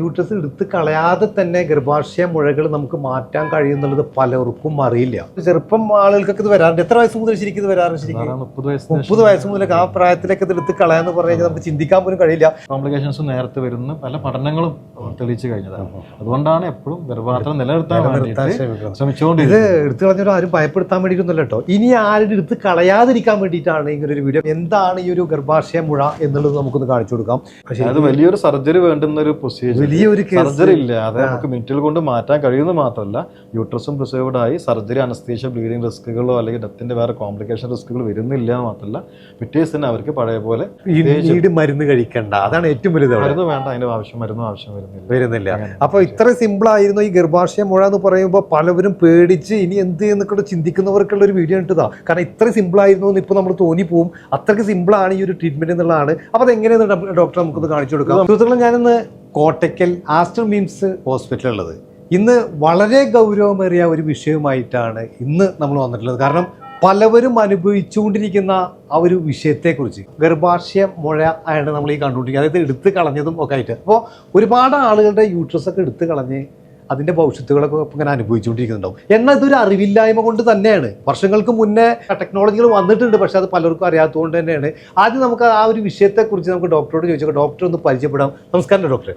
Uterus എടുത്ത് കളയാതെ തന്നെ ഗർഭാശയ മുഴകൾ നമുക്ക് മാറ്റാൻ കഴിയുന്നുള്ളത് പലർക്കും അറിയില്ല. ചെറുപ്പം ആളുകൾക്കൊക്കെ ഇത് വരാറുണ്ട്. എത്ര വയസ്സ് മുതൽ ശരിക്കും ഇത് വരാറുണ്ട്? ശരിക്കും 30 വയസ്സ് മുതലൊക്കെ ആ പ്രായത്തിലൊക്കെ ഇത് എടുത്ത് കളയാന്ന് പറഞ്ഞു കഴിഞ്ഞാൽ നമുക്ക് ചിന്തിക്കാൻ പോലും കഴിയില്ല. കോംപ്ലിക്കേഷൻസ് നേരത്തെ വരുന്ന പല പഠനങ്ങളും തെളിയിച്ചു കഴിഞ്ഞതാണ്. അതുകൊണ്ടാണ് എപ്പോഴും ഗർഭാധാനം നിലനിർത്താൻ ശ്രമിച്ചുകൊണ്ട് ഇത് എടുത്തു കളഞ്ഞവരും ആരും ഭയപ്പെടുത്താൻ വേണ്ടിയിട്ടൊന്നുമല്ല കേട്ടോ. ഇനി ആരും എടുത്ത് കളയാതിരിക്കാൻ വേണ്ടിയിട്ടാണ് ഇങ്ങനെ ഒരു വീഡിയോ. എന്താണ് ഈ ഒരു ഗർഭാശയ മുഴ എന്നുള്ളത് നമുക്കൊന്ന് കാണിച്ചു കൊടുക്കാം. അത് വലിയൊരു സർജറി വേണ്ടുന്ന ഒരു പ്രൊസീജിയർ, വലിയൊരു സർജറി ഇല്ല. അത് നമുക്ക് മിനിറ്റുകൾ കൊണ്ട് മാറ്റാൻ കഴിയുന്നത് മാത്രമല്ല, യൂട്രസും പ്രിസർവ്ഡ് ആയി സർജറി, അനസ്തീഷ്യ, ബ്ലീഡിംഗ് റിസ്കുകളോ അല്ലെങ്കിൽ ഡെത്തിന്റെ വേറെ കോംപ്ലിക്കേഷൻ റിസ്കുകൾ വരുന്നില്ല എന്ന് മാത്രമല്ല, പിറ്റേഴ്സ് തന്നെ അവർക്ക് പഴയ പോലെ മരുന്ന് കഴിക്കണ്ട. അതാണ് ഏറ്റവും വലുത്. മരുന്ന് വേണ്ട, അതിന്റെ മരുന്നും ആവശ്യം വരുന്നില്ല. അപ്പൊ ഇത്ര സിമ്പിൾ ആയിരുന്നു ഈ ഗർഭാശയ മുഴ എന്ന് പറയുമ്പോൾ പലവരും പേടിച്ച് ഇനി എന്ത് എന്നൊക്കെ ചിന്തിക്കുന്നവർക്കുള്ള ഒരു വീഡിയോ ഇട്ടതാ. കാരണം ഇത്ര സിമ്പിൾ ആയിരുന്നു എന്ന് ഇപ്പൊ നമ്മൾ തോന്നിപ്പോവും. അത്രയ്ക്ക് സിമ്പിൾ ആണ് ഈ ഒരു ട്രീറ്റ്മെന്റ് എന്നുള്ളതാണ്. അപ്പൊ അത് എങ്ങനെയാണ് ഡോക്ടർ നമുക്കൊന്ന് കാണിച്ചു കൊടുക്കാം. സുഹൃത്തുക്കളെ, ഞാനിന്ന് കോട്ടയ്ക്കൽ ആസ്റ്റർ മിംസ് ഹോസ്പിറ്റലുള്ളത്. ഇന്ന് വളരെ ഗൗരവമേറിയ ഒരു വിഷയവുമായിട്ടാണ് ഇന്ന് നമ്മൾ വന്നിട്ടുള്ളത്. കാരണം പലവരും അനുഭവിച്ചുകൊണ്ടിരിക്കുന്ന ആ ഒരു വിഷയത്തെക്കുറിച്ച്, ഗർഭാശയ മുഴ ആയിട്ട് നമ്മൾ ഈ കണ്ടുകൊണ്ടിരിക്കുക, അതായത് എടുത്ത് കളഞ്ഞതും ഒക്കെ ആയിട്ട്. അപ്പോൾ ഒരുപാട് ആളുകളുടെ യൂട്രസ് ഒക്കെ എടുത്ത് കളഞ്ഞ് അതിൻ്റെ ഭവിഷ്യത്തുകളൊക്കെ ഇങ്ങനെ അനുഭവിച്ചുകൊണ്ടിരിക്കുന്നുണ്ടാവും. എന്നാൽ ഇതൊരു അറിവില്ലായ്മ കൊണ്ട് തന്നെയാണ്. വർഷങ്ങൾക്ക് മുന്നേ ടെക്നോളജികൾ വന്നിട്ടുണ്ട്, പക്ഷെ അത് പലർക്കും അറിയാത്തതുകൊണ്ട് തന്നെയാണ്. ആദ്യം നമുക്ക് ആ ഒരു വിഷയത്തെക്കുറിച്ച് നമുക്ക് ഡോക്ടറോട് ചോദിച്ചാൽ ഡോക്ടർ ഒന്ന് പരിചയപ്പെടാം. നമസ്കാരം ഡോക്ടർ,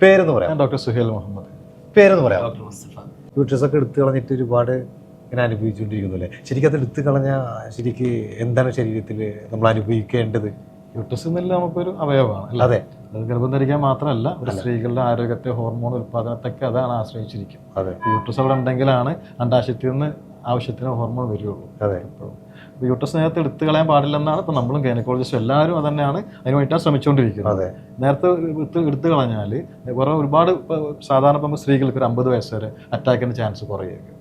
പേരെന്ന് പറയാം? ഡോക്ടർ സുഹേൽ മുഹമ്മദ്. പേരെന്ന് പറയാം? യൂട്രസ് ഒക്കെ എടുത്ത് കളഞ്ഞിട്ട് ഒരുപാട് ഇങ്ങനെ അനുഭവിച്ചുകൊണ്ടിരിക്കുന്നു അല്ലേ? ശരിക്കും അത് എടുത്ത് കളഞ്ഞാൽ ശരിക്ക് എന്താണ് ശരീരത്തിൽ നമ്മൾ അനുഭവിക്കേണ്ടത്? യൂട്രസ് എന്നല്ല നമുക്കൊരു അവയവമാണ്. അതെ, അത് ഗർഭം ധരിക്കാൻ മാത്രമല്ല, ഒരു സ്ത്രീകളുടെ ആരോഗ്യത്തെ, ഹോർമോൺ ഉൽപ്പാദനത്തൊക്കെ അതാണ് ആശ്രയിച്ചിരിക്കും. അതെ, യൂട്രസ് അവിടെ ഉണ്ടെങ്കിലാണ് അണ്ടാശയത്തിൽ നിന്ന് ആവശ്യത്തിന് ഹോർമോൺ വരുള്ളൂ. അതെ. എപ്പോഴും യൂട്രസ് നേരത്തെ എടുത്തു കളയാൻ പാടില്ലെന്നാണ് ഇപ്പം നമ്മളും ഗൈനക്കോളജിസ്റ്റും എല്ലാവരും അത് തന്നെയാണ് അതിന് വേണ്ടിയിട്ടാണ് ശ്രമിച്ചുകൊണ്ടിരിക്കുന്നത്. നേരത്തെ എടുത്തു കളഞ്ഞാൽ ഒരുപാട് സാധാരണ ഇപ്പം സ്ത്രീകൾക്ക് ഒരു 50 വയസ്സ് വരെ അറ്റാക്കിൻ്റെ ചാൻസ് കുറയായിരിക്കും.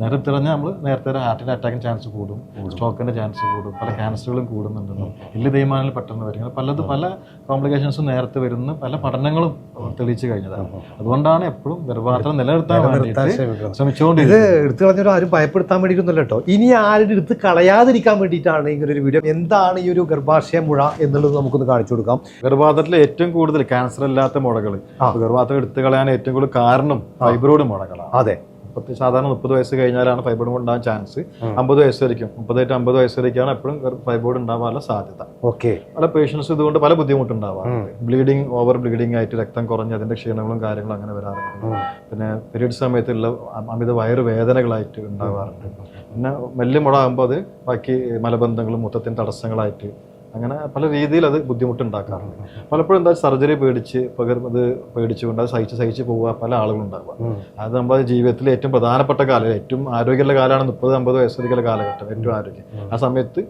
നേരത്തെ പറഞ്ഞാൽ നമ്മൾ നേരത്തെ ഹാർട്ടിൻ്റെ അറ്റാക്കിന് ചാൻസ് കൂടും, സ്ട്രോക്കിൻ്റെ ചാൻസ് കൂടും, പല ക്യാൻസറുകളും കൂടുന്നുണ്ടെന്നും എല്ല് തേയ്മാനങ്ങൾ പെട്ടെന്ന് വരും. പല കോംപ്ലിക്കേഷൻസും നേരത്തെ വരുന്ന പല പഠനങ്ങളും തെളിയിച്ചു കഴിഞ്ഞതാണ്. അതുകൊണ്ടാണ് എപ്പോഴും ഗർഭാധാനം നിലനിർത്താൻ വേണ്ടിയിട്ട് ശ്രമിച്ചുകൊണ്ട്. ഇത് എടുത്തു കളഞ്ഞവരും ആരും ഭയപ്പെടുത്താൻ വേണ്ടിയിട്ടൊന്നുമല്ല കേട്ടോ. ഇനി ആരും എടുത്ത് കളയാതിരിക്കാൻ വേണ്ടിയിട്ടാണ് ഇങ്ങനെ ഒരു വീഡിയോ. എന്താണ് ഈ ഒരു ഗർഭാശയ മുഴ എന്നുള്ളത് നമുക്കൊന്ന് കാണിച്ചു കൊടുക്കാം. ഗർഭാധാനത്തിലെ ഏറ്റവും കൂടുതൽ ക്യാൻസർ അല്ലാത്ത മുഴകൾ, ഗർഭാധാനം എടുത്തു കളയാൻ ഏറ്റവും കൂടുതൽ കാരണം ഫൈബ്രോയിഡ് മുഴകളാണ്. അതെ, സാധാരണ 30 വയസ്സ് കഴിഞ്ഞാലാണ് ഫൈബ്രോയിഡ് ഉണ്ടാകാൻ ചാൻസ്. 50 വയസ്സ് വരയ്ക്കും, 50 വയസ്സ് വരയ്ക്കാണ് എപ്പോഴും ഫൈബ്രോയിഡ് ഉണ്ടാവാനുള്ള സാധ്യത. പല പേഷ്യൻസ് ഇതുകൊണ്ട് പല ബുദ്ധിമുട്ടുണ്ടാവാറുണ്ട്. ബ്ലീഡിങ്, ഓവർ ബ്ലീഡിങ് ആയിട്ട് രക്തം കുറഞ്ഞ് അതിന്റെ ക്ഷീണങ്ങളും കാര്യങ്ങളും അങ്ങനെ വരാറുണ്ട്. പിന്നെ പീരീഡ്സ് സമയത്തുള്ള അമിത വയറുവേദനകളായിട്ട് ഉണ്ടാവാറുണ്ട്. പിന്നെ മെല്ലെ മുഴാകുമ്പോൾ അത് ബാക്കി മലബന്ധങ്ങളും മൊത്തത്തിന് തടസ്സങ്ങളായിട്ട് അങ്ങനെ പല രീതിയിൽ അത് ബുദ്ധിമുട്ടുണ്ടാക്കാറുണ്ട്. പലപ്പോഴും എന്താ സർജറി പേടിച്ചുകൊണ്ട് അത് സഹിച്ച് പോവുക പല ആളുകളുണ്ടാവുക. അത് നമ്മുടെ ജീവിതത്തിലെ ഏറ്റവും പ്രധാനപ്പെട്ട കാലം, ഏറ്റവും ആരോഗ്യമുള്ള കാലമാണ് 30-50 വയസ്സുള്ള കാലഘട്ടം, ഏറ്റവും ആരോഗ്യം. ആ സമയത്ത്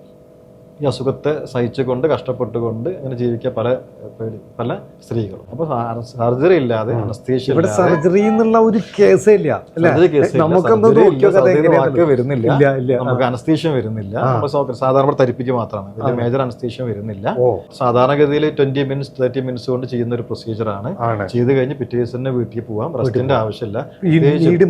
ഈ അസുഖത്തെ സഹിച്ചുകൊണ്ട് കഷ്ടപ്പെട്ടുകൊണ്ട് അങ്ങനെ ജീവിക്കുക പല സ്ത്രീകളും. അപ്പൊ സർജറി ഇല്ലാതെ, സർജറി എന്നുള്ള ഒരു കേസേ ഇല്ല, വരുന്നില്ല, നമുക്ക് അനസ്തീഷ്യം വരുന്നില്ല. സാധാരണ തരിപ്പിക്ക് മാത്രമാണ്, വലിയ മേജർ അനസ്തീഷ്യം വരുന്നില്ല. സാധാരണഗതിയിൽ 20 മിനിറ്റ്സ് 30 മിനിറ്റ്സ് കൊണ്ട് ചെയ്യുന്ന ഒരു പ്രൊസീജിയറാണ്. ചെയ്ത് കഴിഞ്ഞ് പിറ്റേ ദിവസം തന്നെ വീട്ടിൽ പോവാം. റെസ്റ്റിന്റെ ആവശ്യമില്ല,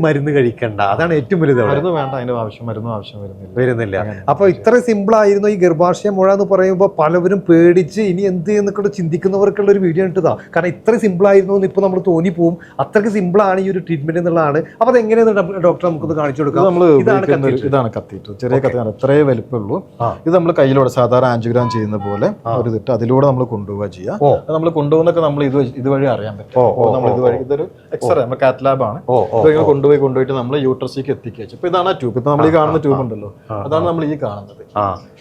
മരുന്ന് കഴിക്കണ്ട. അതാണ് ഏറ്റവും വലുത്. മരുന്ന് വേണ്ട, അതിന്റെ മരുന്നും ആവശ്യം വരുന്നില്ല. അപ്പൊ ഇത്ര സിമ്പിൾ ആയിരുന്നു ഈ ഗർഭാശയ മുഴ എന്ന് പറയുമ്പോൾ പലവരും പേടിച്ച് ഇനി എന്ത് എന്നൊക്കെ ചിന്തിക്കുന്നവർക്കുള്ള ഒരു വീഡിയോ ഇട്ടതാ. കാരണം ഇത്ര സിമ്പിൾ ആയിരുന്നു എന്ന് ഇപ്പൊ നമ്മൾ തോന്നിപ്പോവും. അത്രയ്ക്ക് സിമ്പിൾ ആണ് ഈ ഒരു ട്രീറ്റ്മെന്റ് എന്നുള്ളതാണ്. അപ്പൊ അത് എങ്ങനെയാണ് ഡോക്ടർ നമുക്കൊന്ന് കാണിച്ചു കൊടുക്കാം. ഇതാണ് കത്തീറ്റർ, ചെറിയ കത്തീറ്റർ, ഇത്രയേ വലിപ്പമുള്ളൂ. ഇത് നമ്മൾ കയ്യിലൂടെ സാധാരണ ആൻജിയോഗ്രാം ചെയ്യുന്ന പോലെ ഒരു ഇതിട്ട് അതിലൂടെ നമ്മൾ കൊണ്ടുപോവുക ചെയ്യാം. നമ്മൾ കൊണ്ടുപോകുന്നൊക്കെ നമ്മൾ ഇതുവഴി അറിയാൻ പറ്റും. നമ്മൾ ഇതുവഴി, ഇതൊരു എക്സ്റേ, നമ്മുടെ കാത്ത് ലാബ് ആണ്. ഇങ്ങനെ കൊണ്ടുപോയിട്ട് നമ്മൾ യൂട്രസിലേക്ക് എത്തിക്കുക. ഇപ്പൊ ഇതാണ് ആ ട്യൂബ്. ഇപ്പൊ നമ്മൾ ഈ കാണുന്ന ട്യൂബ് ഉണ്ടല്ലോ, അതാണ് നമ്മൾ ഈ കാണുന്നത്.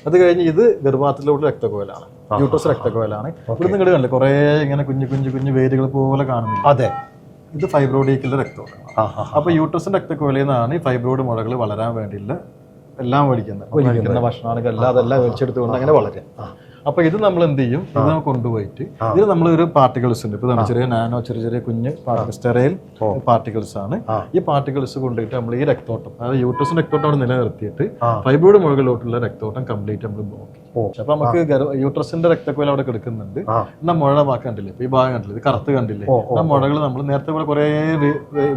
അത് കഴിഞ്ഞ് ഇത് ഗർഭാധാനത്തിലൂടെ രക്തക്കോലാണ്, യൂട്രസ് രക്തക്കോലാണ്. ഇവിടെ നിങ്ങൾ കണ്ടില്ലേ കുറെ ഇങ്ങനെ കുഞ്ഞു വേരുകൾ പോലെ കാണുന്നില്ല? അതെ, ഇത് ഫൈബ്രോയിഡിക്കുള്ള രക്തമാണ്. അപ്പൊ യൂട്രസിന്റെ രക്തക്കോലയിൽ നിന്നാണ് ഈ ഫൈബ്രോയിഡ് മുഴകൾ വളരാൻ വേണ്ടിയില്ല എല്ലാം മേടിക്കുന്ന ഭക്ഷണമാണെങ്കിൽ അതെല്ലാം മേടിച്ചെടുത്തുകൊണ്ട് അങ്ങനെ വളരും. അപ്പൊ ഇത് നമ്മൾ എന്ത് ചെയ്യും, ഇത് നമ്മൾ കൊണ്ടുപോയിട്ട് ഇതിൽ നമ്മൾ ഒരു പാർട്ടിക്കിൾസ് ഉണ്ട്. ഇപ്പൊ ചെറിയ നാനോ ചെറിയ കുഞ്ഞ് സ്റ്റെറൈൽ പാർട്ടിക്കിൾസ് ആണ്. ഈ പാർട്ടിക്കിൾസ് കൊണ്ടുപോയിട്ട് നമ്മൾ ഈ രക്തോട്ടം, അതായത് യൂട്രസിന്റെ രക്തോട്ടം അവിടെ നിലനിർത്തിയിട്ട് ഫൈബ്രോയിഡ് മുഴകളിലോട്ടുള്ള രക്തോട്ടം കംപ്ലീറ്റ് നമ്മൾ ബ്ലോക്ക്. അപ്പൊ നമുക്ക് യൂട്രസിന്റെ രക്തക്കോല അവിടെ കിടക്കുന്നുണ്ട്. എന്നാ മുഴ കണ്ടില്ലേ, ഈ ഭാഗം കണ്ടില്ലേ, ഇത് കറുത്ത് കണ്ടില്ലേ? ആ മുഴകൾ നമ്മൾ നേരത്തെ പോലെ കുറെ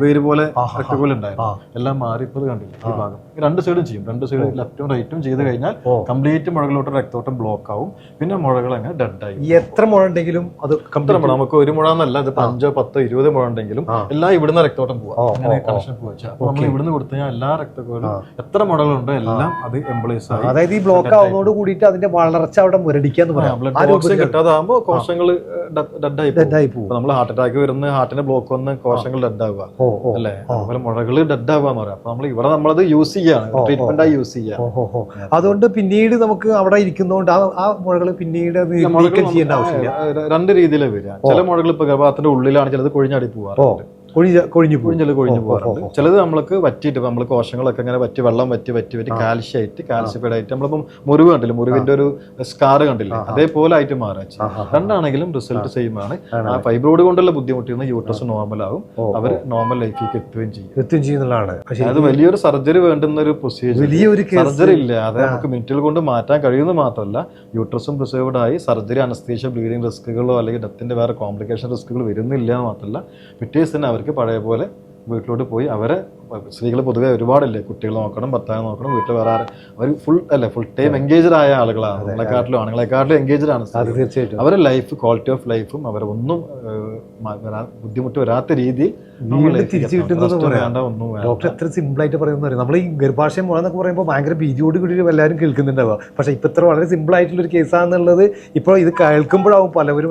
വേര് പോലെ രക്തക്കോല ഉണ്ടായിരുന്നു, എല്ലാം മാറി ഇപ്പൊ കണ്ടില്ലേ ഈ ഭാഗം. രണ്ട് സൈഡും ചെയ്യും, രണ്ട് സൈഡും ലെഫ്റ്റും റൈറ്റും ചെയ്ത് കഴിഞ്ഞാൽ കംപ്ലീറ്റ് മുഴകളിലോട്ട് രക്തോട്ടം ബ്ലോക്ക് ആവും. പിന്നെ മുഴകൾ അങ്ങനെ ഡെഡായി. എത്ര മുഴ ഉണ്ടെങ്കിലും അത് എത്ര മുഴ, നമുക്ക് 1 മുഴ എന്നല്ല, ഇത് 5, 10, 20 മുഴ ഉണ്ടെങ്കിലും എല്ലാം ഇവിടുന്ന് രക്തോട്ടം പോവാം. അങ്ങനെ കണക്ഷൻ പോവാ. അപ്പൊ നമ്മൾ ഇവിടുന്ന് കൊടുത്തു കഴിഞ്ഞാൽ എല്ലാ രക്തക്കോലും എത്ര മുഴകളുണ്ടോ എല്ലാം അത് എംപ്ലോയീസ് ആയി. അതായത് ഈ ബ്ലോക്ക് ആവുന്നതോട് കൂടിയിട്ട് അതിന്റെ വളർച്ച അവിടെ മുരടിക്കാന്ന് പറയാം. ബ്ലഡ് ഓക്സിജൻ കിട്ടാതാകുമ്പോൾ കോശങ്ങൾ ഡെഡായി പോകും. നമ്മൾ ഹാർട്ട് അറ്റാക്ക് വരുന്ന ഹാർട്ടിന്റെ ബ്ലോക്ക് വന്ന് കോശങ്ങൾ ഡെഡ് ആവുക അല്ലെ, അതുപോലെ മുഴകൾ ഡെഡ് ആവുക എന്ന് പറയാം. അപ്പൊ നമ്മൾ ഇവിടെ നമ്മളത് യൂസ് ചെയ്യാണ്, ട്രീറ്റ്മെന്റ് ആയി യൂസ് ചെയ്യാം. അതുകൊണ്ട് പിന്നീട് നമുക്ക് അവിടെ ഇരിക്കുന്നതുകൊണ്ട് ആ മുഴകൾ പിന്നീട് നീക്കം ചെയ്യേണ്ട ആവശ്യമില്ല. 2 രീതിയിലാണ് വരിക. ചില മുഴകൾ ഇപ്പൊ ഗർഭപാത്രത്തിന്റെ ഉള്ളിലാണ്, ചിലത് കൊഴിഞ്ഞടി പോവാറുണ്ട്, കൊഴിഞ്ഞു പോകാറുണ്ട്. ചിലത് നമ്മൾക്ക് വറ്റിയിട്ട് നമ്മൾ കോശങ്ങളൊക്കെ ഇങ്ങനെ വെള്ളം വറ്റി കാൽസ്യഫൈഡ് ആയിട്ട് നമ്മളിപ്പം മുറിവ് കണ്ടില്ല, മുറിവിന്റെ ഒരു സ്കാർ കണ്ടില്ല, അതേപോലെ ആയിട്ട് മാറാം. രണ്ടാണെങ്കിലും റിസൾട്ട് സെയിം ആണ്. ആ ഫൈബ്രോയിഡ് കൊണ്ടുള്ള ബുദ്ധിമുട്ടിൽ യൂട്രസ് നോർമൽ ആവും, അവർ നോർമൽ ലൈഫിലേക്ക് എത്തുകയും ചെയ്യുന്നതാണ്. അത് വലിയൊരു സർജറി വേണ്ടുന്ന ഒരു പ്രൊസീജിയർ, സർജറി ഇല്ല, അത് നമുക്ക് മിനിറ്റുകൾ കൊണ്ട് മാറ്റാൻ കഴിയുന്നത് മാത്രമല്ല, യൂട്രസും പ്രിസർവ്ഡ് ആയി സർജറി, അനസ്തീഷ്യ, ബ്ലീഡിംഗ് റിസ്കുകളോ അല്ലെങ്കിൽ ഡെത്തിന്റെ വേറെ കോംപ്ലിക്കേഷൻ റിസ്കുകൾ വരുന്നില്ല എന്ന് മാത്രമല്ല, പിറ്റേഴ്സ് തന്നെ അവർക്ക് പഴയ പോലെ വീട്ടിലോട്ട് പോയി അവരെ സ്ത്രീകൾ പൊതുവെ ഒരുപാടല്ലേ, കുട്ടികൾ നോക്കണം, ഭർത്താവ് നോക്കണം, വീട്ടിൽ വേറെ അവർ ഫുൾ ടൈം എൻഗേജ്ഡ് ആയ ആളുകളാണ്. നമ്മളെക്കാട്ടിലും ആണുങ്ങളെക്കാട്ടിലും എൻഗേജ്ഡ് ആണ്. തീർച്ചയായിട്ടും അവരുടെ ലൈഫ്, ക്വാളിറ്റി ഓഫ് ലൈഫും അവരെ ഒന്നും ബുദ്ധിമുട്ട് വരാത്ത രീതിയിൽ തിരിച്ചു കിട്ടുന്നത് ഡോക്ടർ എത്ര സിമ്പിൾ ആയിട്ട് പറയുന്നത്. നമ്മൾ ഈ ഗർഭാശയം മുഴ എന്നൊക്കെ പറയുമ്പോൾ ഭയങ്കര ഭീതിയോട് കൂടി എല്ലാവരും കേൾക്കുന്നുണ്ടാവുക. പക്ഷെ ഇപ്പൊ ഇത്ര വളരെ സിമ്പിൾ ആയിട്ടുള്ള ഒരു കേസാണെന്നുള്ളത് ഇപ്പോൾ ഇത് കേൾക്കുമ്പോഴാവും പലവരും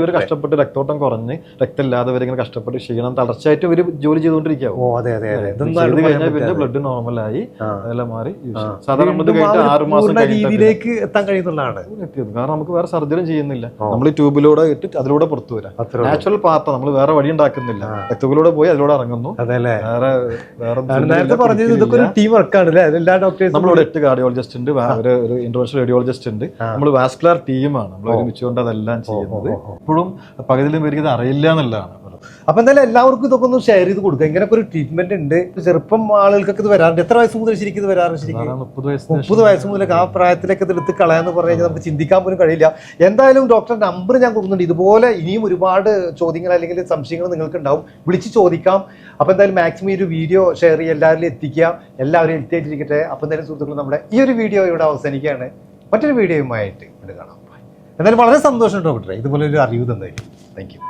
ഇവർ കഷ്ടപ്പെട്ട് രക്തോട്ടം കുറഞ്ഞ് രക്തമില്ലാതെ ഇവരിങ്ങനെ കഷ്ടപ്പെട്ട് ക്ഷീണം തളർച്ചയായിട്ട് ഇവർ ജോലി ചെയ്തുകൊണ്ടിരിക്കും. പിന്നെ ബ്ലഡ് നോർമലായി അതെല്ലാം മാറി സാധാരണ 6 മാസം രീതിയിലേക്ക് എത്താൻ കഴിയുന്നതാണ്. കാരണം നമുക്ക് വേറെ സർജറി ചെയ്യുന്നില്ല, നമ്മൾ ഈ ട്യൂബിലൂടെ ഇട്ടിട്ട് അതിലൂടെ പുറത്തു വരാം. നാച്ചുറൽ പാർട്ട്, നമ്മൾ വേറെ വഴി ഉണ്ടാക്കുന്നില്ല, രക്തത്തിലൂടെ പോയി അതിലൂടെ ഇറങ്ങുന്നു. നേരത്തെ പറഞ്ഞത് ഇതൊക്കെ ഒരു ടീം വർക്കാണ് അല്ലേ? എല്ലാ ഡോക്ടേഴ്സും നമ്മളിവിടെ 8 കാർഡിയോളജിസ്റ്റ് ഉണ്ട്, ഒരു ഇന്റർവെൻഷണൽ റേഡിയോളജിസ്റ്റ് ഉണ്ട്, നമ്മൾ വാസ്കുലർ ടീമാണ്, നമ്മൾ ഒരുമിച്ചുകൊണ്ട് അതെല്ലാം ചെയ്യുന്നത്. ഇപ്പോഴും പകുതിയിലും പേർക്ക് ഇത് അറിയില്ല എന്നുള്ളതാണ്. അപ്പൊ എന്തായാലും എല്ലാവർക്കും ഇതൊക്കെ ഒന്ന് ഷെയർ ചെയ്ത് കൊടുക്കുക. ഇങ്ങനെയൊക്കെ ഒരു ട്രീറ്റ്മെന്റ് ഉണ്ട്. ചെറുപ്പം ആളുകൾക്കൊക്കെ ഇത് വരാറുണ്ട്. എത്ര വയസ്സ് മുതൽ ശരിക്കും ഇത് വരാറുണ്ട്? ശരിക്കും 30 വയസ്സ് മുതലൊക്കെ ആ പ്രായത്തിലേക്ക് ഇത് എടുത്ത് കളയാന്ന് പറഞ്ഞു കഴിഞ്ഞാൽ നമുക്ക് ചിന്തിക്കാൻ പോലും കഴിയില്ല. എന്തായാലും ഡോക്ടറുടെ നമ്പർ ഞാൻ കൊടുക്കുന്നുണ്ട്. ഇതുപോലെ ഇനിയും ഒരുപാട് ചോദ്യങ്ങൾ അല്ലെങ്കിൽ സംശയങ്ങൾ നിങ്ങൾക്ക് ഉണ്ടാവും, വിളിച്ച് ചോദിക്കാം. അപ്പൊ എന്തായാലും മാക്സിമം ഈ ഒരു വീഡിയോ ഷെയർ ചെയ്യുക, എല്ലാവരിലും എത്തിക്കുക, എല്ലാവരും ഹെൽത്തി ആയിട്ടിരിക്കട്ടെ. അപ്പൊ എന്തായാലും സുഹൃത്തുക്കൾ, നമ്മുടെ ഈ ഒരു വീഡിയോ ഇവിടെ അവസാനിക്കുകയാണ്. മറ്റൊരു വീഡിയോയുമായിട്ട് കാണാം. എന്തായാലും വളരെ സന്തോഷം ഡോക്ടറെ ഇതുപോലെ ഒരു അറിവ് തന്നതായിരിക്കും. Thank you.